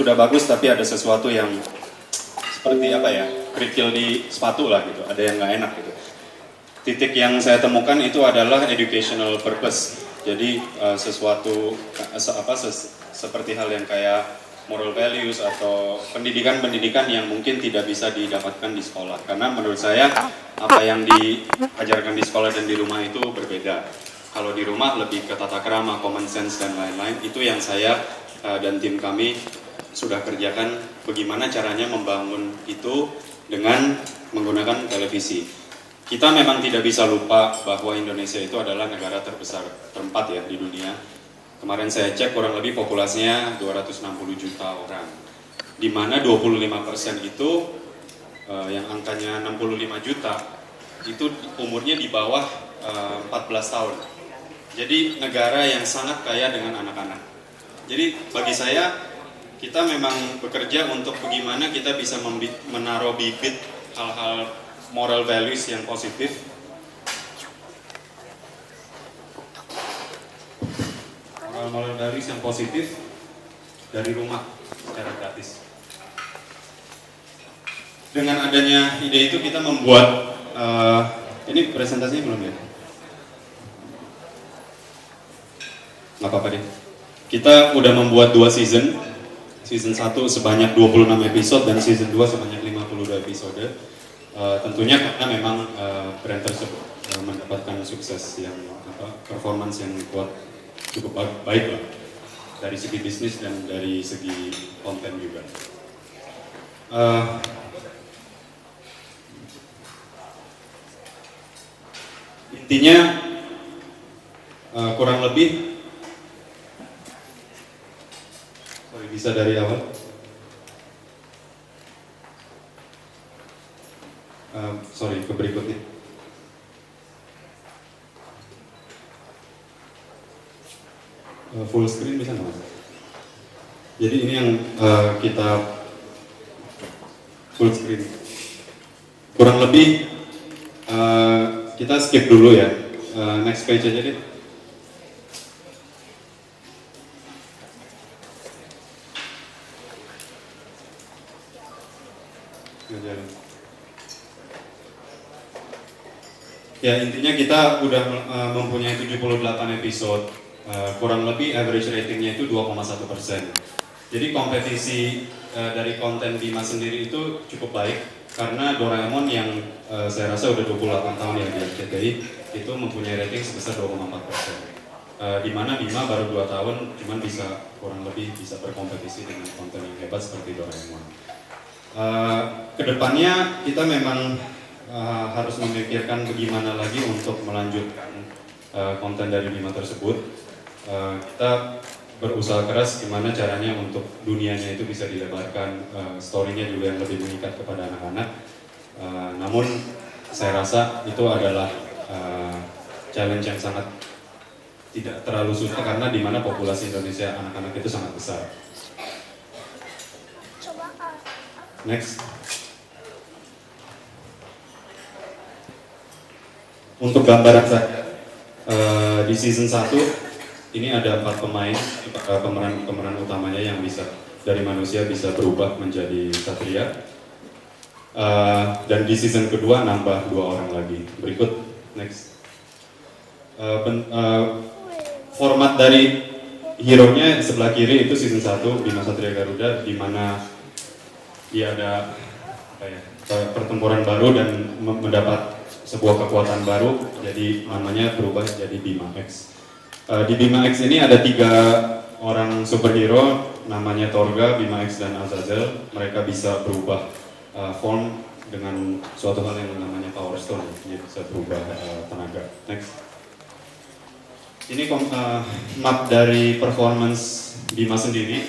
sudah bagus tapi ada sesuatu yang seperti apa ya, kerikil di sepatu lah gitu, ada yang nggak enak gitu. Titik yang saya temukan itu adalah educational purpose. Jadi sesuatu seperti hal yang kayak moral values atau pendidikan-pendidikan yang mungkin tidak bisa didapatkan di sekolah. Karena menurut saya apa yang diajarkan di sekolah dan di rumah itu berbeda. Kalau di rumah lebih ke tata krama, common sense dan lain-lain. Itu yang saya dan tim kami sudah kerjakan, bagaimana caranya membangun itu dengan menggunakan televisi. Kita memang tidak bisa lupa bahwa Indonesia itu adalah negara terbesar keempat ya di dunia. Kemarin saya cek kurang lebih populasinya 260 juta orang. Di mana 25% itu yang angkanya 65 juta itu umurnya di bawah 14 tahun. Jadi negara yang sangat kaya dengan anak-anak. Jadi bagi saya kita memang bekerja untuk bagaimana kita bisa menaruh bibit hal-hal moral values yang positif. Moral values yang positif dari rumah secara gratis. Dengan adanya ide itu kita membuat ini presentasinya belum ya? Nggak apa-apa deh. Kita udah membuat 2 season. Season 1 sebanyak 26 episode dan season 2 sebanyak 52 episode. Tentunya karena memang brand tersebut mendapatkan sukses yang performance yang kuat, cukup baik lah dari segi bisnis dan dari segi konten juga. Intinya kurang lebih bisa dari awal. Ke berikutnya. Full screen bisa nggak? Jadi ini yang kita full screen. Kurang lebih kita skip dulu ya. Next page aja deh. Ya intinya kita udah mempunyai 78 episode, kurang lebih average ratingnya itu 2,1%. Jadi kompetisi dari konten Bima sendiri itu cukup baik karena Doraemon yang saya rasa udah 28 tahun ya di RCTI itu mempunyai rating sebesar 2,4%. Di mana Bima baru 2 tahun cuman bisa kurang lebih bisa berkompetisi dengan konten yang hebat seperti Doraemon. Kedepannya kita memang harus memikirkan bagaimana lagi untuk melanjutkan konten dari Bima tersebut. Kita berusaha keras gimana caranya untuk dunianya itu bisa dilebarkan, story-nya juga yang lebih mengikat kepada anak-anak. Namun saya rasa itu adalah challenge yang sangat tidak terlalu susah karena di mana populasi Indonesia anak-anak itu sangat besar. Next. Untuk gambaran saja, di season 1 ini ada 4 pemain, pemeran utamanya yang bisa dari manusia bisa berubah menjadi satria. Dan di season kedua nambah 2 orang lagi. Berikut, next. Format dari hero-nya sebelah kiri itu season 1 Bima Satria Garuda, di mana dia ada pertempuran baru dan mendapat sebuah kekuatan baru, jadi namanya berubah jadi Bima X. Di Bima X ini ada 3 orang superhero, namanya Torga, Bima X dan Azazel. Mereka bisa berubah form dengan suatu hal yang namanya Power Stone, jadi bisa berubah tenaga. Next. Ini map dari performance Bima sendiri.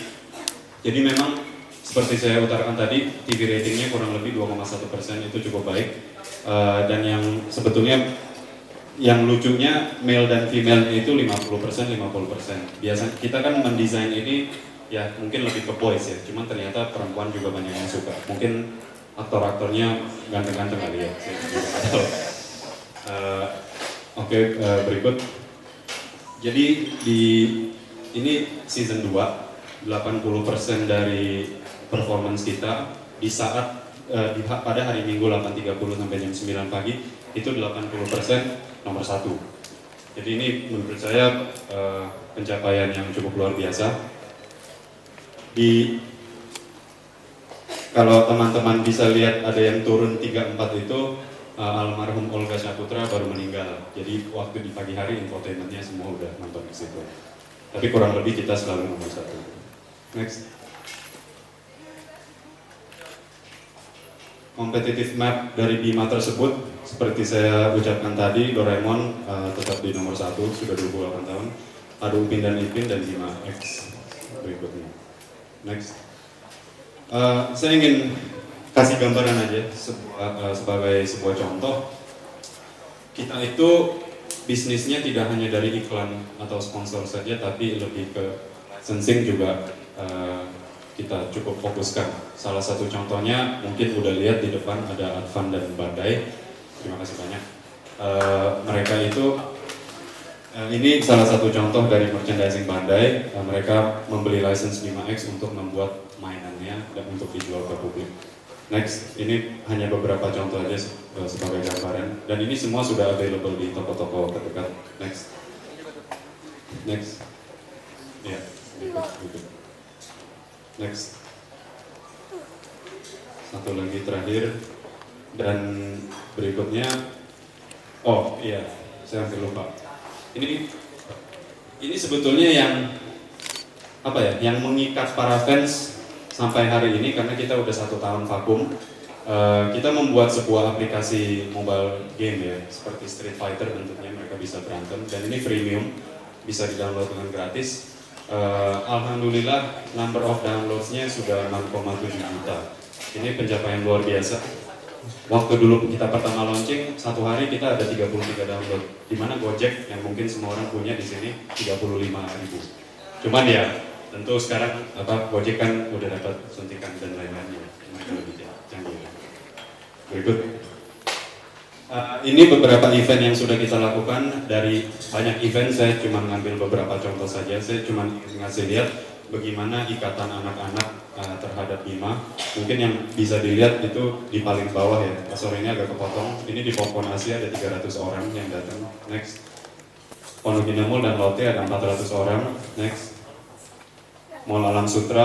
Jadi memang seperti saya utarakan tadi, TV ratingnya kurang lebih 2,1%, itu cukup baik. Dan yang sebetulnya yang lucunya male dan female itu 50%, 50%. Biasanya kita kan mendesain ini ya mungkin lebih ke boys ya, cuman ternyata perempuan juga banyak yang suka. Mungkin aktor-aktornya ganteng-ganteng kali ya. Oke, berikut. Jadi ini season 2. 80% dari performance kita di saat pada hari Minggu 8.30 sampai jam 9 pagi itu 80% nomor 1. Jadi ini menurut saya pencapaian yang cukup luar biasa. Kalau teman-teman bisa lihat ada yang turun 34 itu almarhum Olga Saputra baru meninggal. Jadi waktu di pagi hari infotainmentnya semua udah nonton di situ. Tapi kurang lebih kita selalu nomor 1. Next. Competitive map dari Bima tersebut, seperti saya ucapkan tadi, Doraemon tetap di nomor 1, sudah 28 tahun. Ada Upin dan Ipin dan Bima X berikutnya. Next. Saya ingin kasih gambaran aja sebagai sebuah contoh. Kita itu bisnisnya tidak hanya dari iklan atau sponsor saja, tapi lebih ke licensing juga kita cukup fokuskan. Salah satu contohnya mungkin udah lihat di depan ada Advan dan Bandai. Terima kasih banyak. Mereka itu ini salah satu contoh dari merchandising Bandai. Mereka membeli license 5X untuk membuat mainannya dan untuk dijual ke publik. Next, ini hanya beberapa contoh aja sebagai gambaran. Dan ini semua sudah available di toko-toko terdekat. Next. Next. Ya, berikut. Next. Satu lagi terakhir. Dan berikutnya, oh iya, saya hampir lupa. Ini sebetulnya yang apa ya, yang mengikat para fans sampai hari ini, karena kita udah 1 tahun vakum. Kita membuat sebuah aplikasi mobile game ya, seperti Street Fighter bentuknya, mereka bisa berantem, dan ini freemium, bisa di-download dengan gratis. Alhamdulillah number of downloads-nya sudah 6,7 juta. Ini pencapaian luar biasa. Waktu dulu kita pertama launching, satu hari kita ada 33 download. Dimana Gojek yang mungkin semua orang punya di sini 35.000. Cuman ya tentu sekarang Gojek kan udah dapat suntikan dan lain-lainnya. Mereka lebih canggih. Berikut. Ini beberapa event yang sudah kita lakukan. Dari banyak event saya cuma ngambil beberapa contoh saja. Saya cuma ngasih lihat bagaimana ikatan anak-anak terhadap Bima. Mungkin yang bisa dilihat itu di paling bawah ya. Sore ini agak kepotong. Ini di Popcorn Asia ada 300 orang yang datang. Next. Pondok Indah Mall dan Lotte ada 400 orang. Next. Mall Alam Sutra